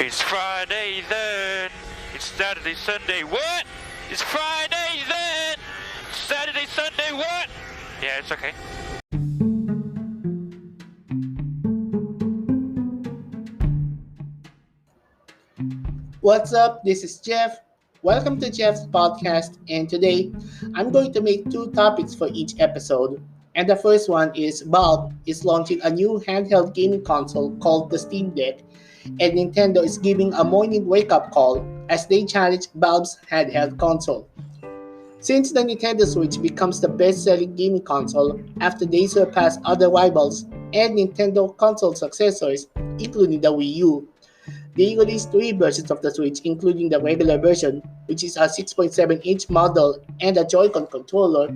It's Friday then. It's Saturday, Sunday. What? It's Friday then. Saturday, Sunday. What? Yeah, it's okay. What's up? This is Jeff. Welcome to Jeff's podcast, and today I'm going to make two topics for each episode. And the first one is Valve is launching a new handheld gaming console called the Steam Deck, and Nintendo is giving a morning wake up call as they challenge Valve's handheld console. Since the Nintendo Switch becomes the best selling gaming console after they surpass other rivals and Nintendo console successors, including the Wii U, they released three versions of the Switch, including the regular version, which is a 6.7-inch model and a Joy-Con controller,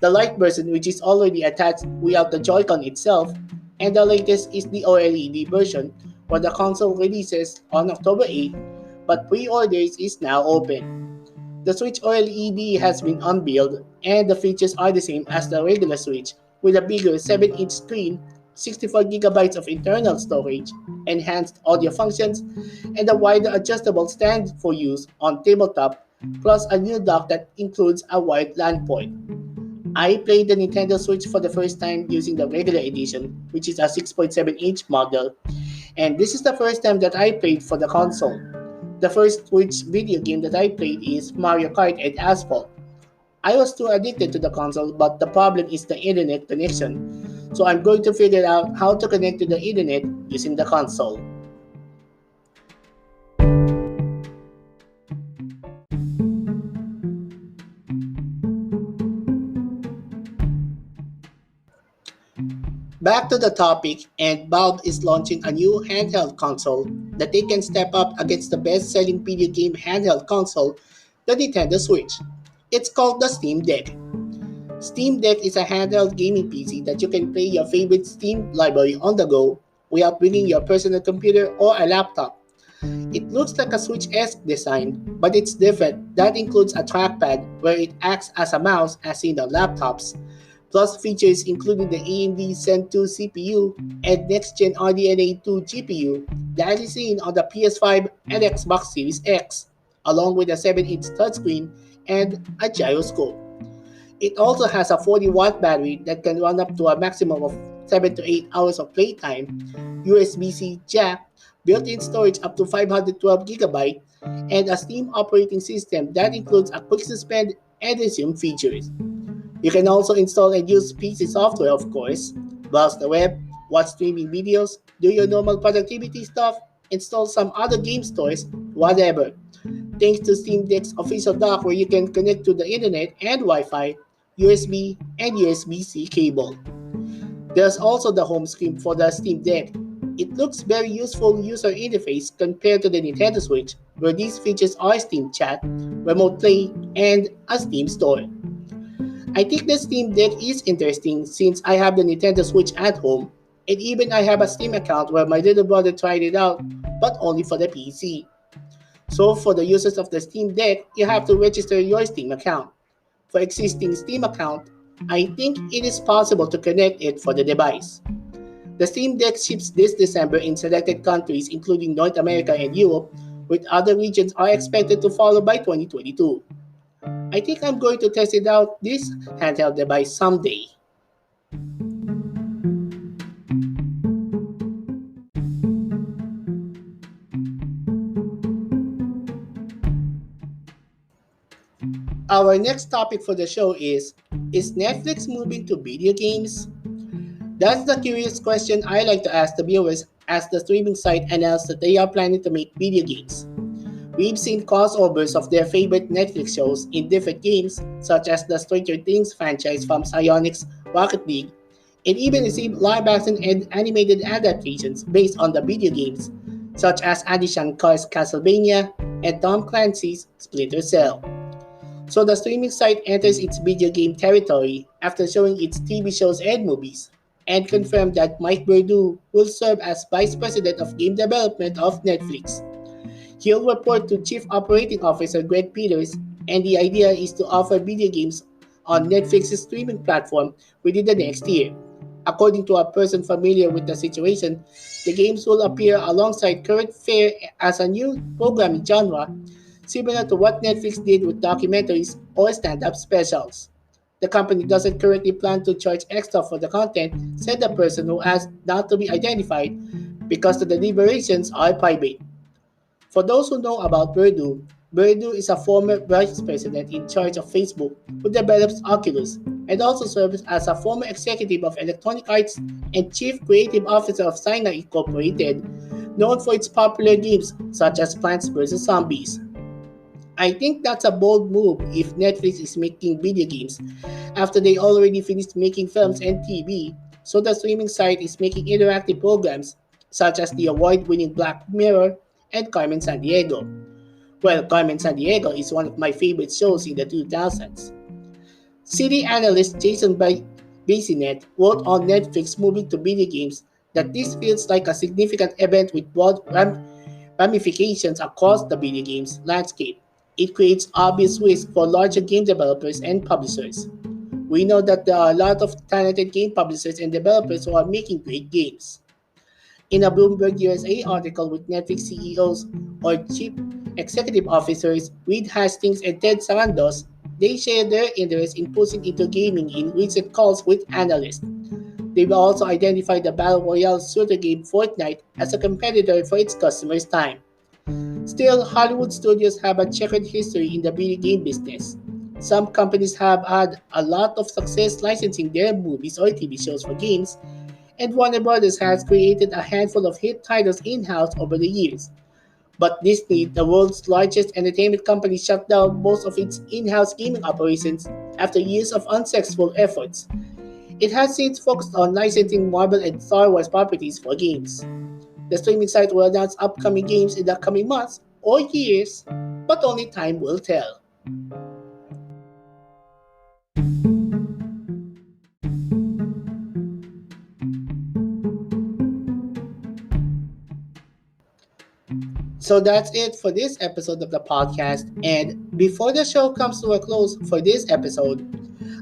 the Lite version, which is already attached without the Joy-Con itself, and the latest is the OLED version, where the console releases on October 8th, but pre-orders is now open. The Switch OLED has been unveiled, and the features are the same as the regular Switch, with a bigger 7-inch screen, 64 gigabytes of internal storage, enhanced audio functions, and a wider adjustable stand for use on tabletop, plus a new dock that includes a wide LAN port. I played the Nintendo Switch for the first time using the regular edition, which is a 6.7-inch model, and this is the first time that I played for the console. The first Switch video game that I played is Mario Kart and Asphalt. I was too addicted to the console, but the problem is the internet connection. So I'm going to figure out how to connect to the internet using the console. Back to the topic, and Valve is launching a new handheld console that they can step up against the best-selling video game handheld console, the Nintendo Switch. It's called the Steam Deck. Steam Deck is a handheld gaming PC that you can play your favorite Steam library on the go without bringing your personal computer or a laptop. It looks like a Switch-esque design, but it's different. That includes a trackpad where it acts as a mouse as seen on laptops, plus features including the AMD Zen 2 CPU and next-gen RDNA 2 GPU that is seen on the PS5 and Xbox Series X, along with a 7-inch touchscreen and a gyroscope. It also has a 40-watt battery that can run up to a maximum of 7 to 8 hours of playtime, USB-C jack, built-in storage up to 512 GB, and a Steam operating system that includes a quick suspend and resume features. You can also install and use PC software, of course, browse the web, watch streaming videos, do your normal productivity stuff, install some other game stores, whatever. Thanks to Steam Deck's official dock where you can connect to the internet and Wi-Fi, USB, and USB-C cable. There's also the home screen for the Steam Deck. It looks very useful user interface compared to the Nintendo Switch, where these features are Steam Chat, Remote Play, and a Steam Store. I think the Steam Deck is interesting since I have the Nintendo Switch at home, and even I have a Steam account where my little brother tried it out, but only for the PC. So for the users of the Steam Deck, you have to register your Steam account. For existing Steam account, I think it is possible to connect it for the device. The Steam Deck ships this December in selected countries including North America and Europe, with other regions are expected to follow by 2022. I think I'm going to test it out this handheld device someday. Our next topic for the show is Netflix moving to video games? That's the curious question I like to ask the viewers as the streaming site announced that they are planning to make video games. We've seen crossovers of their favorite Netflix shows in different games, such as the Stranger Things franchise from Psyonix's Rocket League, and even received live-action and animated adaptations based on the video games, such as Adi Shankar's Castlevania and Tom Clancy's Splinter Cell. So the streaming site enters its video game territory after showing its TV shows and movies, and confirmed that Mike Verdu will serve as Vice President of Game Development of Netflix. He'll report to Chief Operating Officer Greg Peters, and the idea is to offer video games on Netflix's streaming platform within the next year. According to a person familiar with the situation, the games will appear alongside current fare as a new programming genre, similar to what Netflix did with documentaries or stand-up specials. The company doesn't currently plan to charge extra for the content, said the person who asked not to be identified because the deliberations are private. For those who know about Verdu is a former vice president in charge of Facebook who develops Oculus and also serves as a former executive of Electronic Arts and chief creative officer of Sinai Incorporated, known for its popular games such as Plants vs. Zombies. I think that's a bold move if Netflix is making video games after they already finished making films and TV, so the streaming site is making interactive programs such as the award-winning Black Mirror and Carmen Sandiego. Well, Carmen Sandiego is one of my favorite shows in the 2000s. City analyst Jason Bazinet wrote on Netflix moving to video games that this feels like a significant event with broad ramifications across the video games landscape. It creates obvious risk for larger game developers and publishers. We know that there are a lot of talented game publishers and developers who are making great games. In a Bloomberg USA article with Netflix CEOs or chief executive officers Reed Hastings and Ted Sarandos, they shared their interest in pushing into gaming in recent calls with analysts. They've also identified the Battle Royale shooter game Fortnite as a competitor for its customers' time. Still, Hollywood studios have a checkered history in the video game business. Some companies have had a lot of success licensing their movies or TV shows for games, and Warner Bros. Has created a handful of hit titles in-house over the years. But Disney, the world's largest entertainment company, shut down most of its in-house gaming operations after years of unsuccessful efforts. It has since focused on licensing Marvel and Star Wars properties for games. The streaming site will announce upcoming games in the coming months or years, but only time will tell. So that's it for this episode of the podcast. And before the show comes to a close for this episode,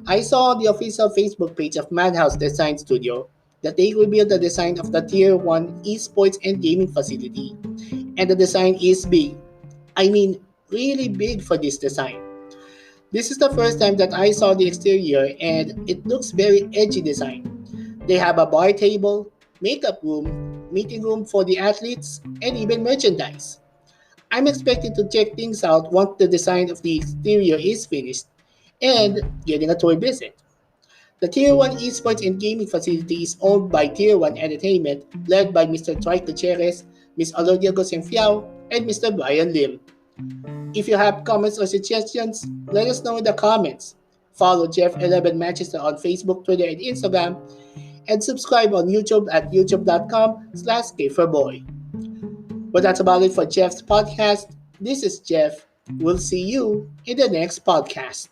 I saw on the official Facebook page of Madhouse Design Studio that they revealed the design of the Tier 1 esports and gaming facility. And the design is big. I mean, really big for this design. This is the first time that I saw the exterior and it looks very edgy design. They have a bar table, makeup room, meeting room for the athletes, and even merchandise. I'm expecting to check things out once the design of the exterior is finished and getting a tour visit. The Tier 1 Esports and Gaming facility is owned by Tier 1 Entertainment, led by Mr. Troy Gutierrez, Ms. Alodia Gosenfiao, and Mr. Brian Lim. If you have comments or suggestions, let us know in the comments. Follow Jeff11 Manchester on Facebook, Twitter, and Instagram, and subscribe on YouTube at youtube.com/Gamerboy. But that's about it for Jeff's podcast. This is Jeff. We'll see you in the next podcast.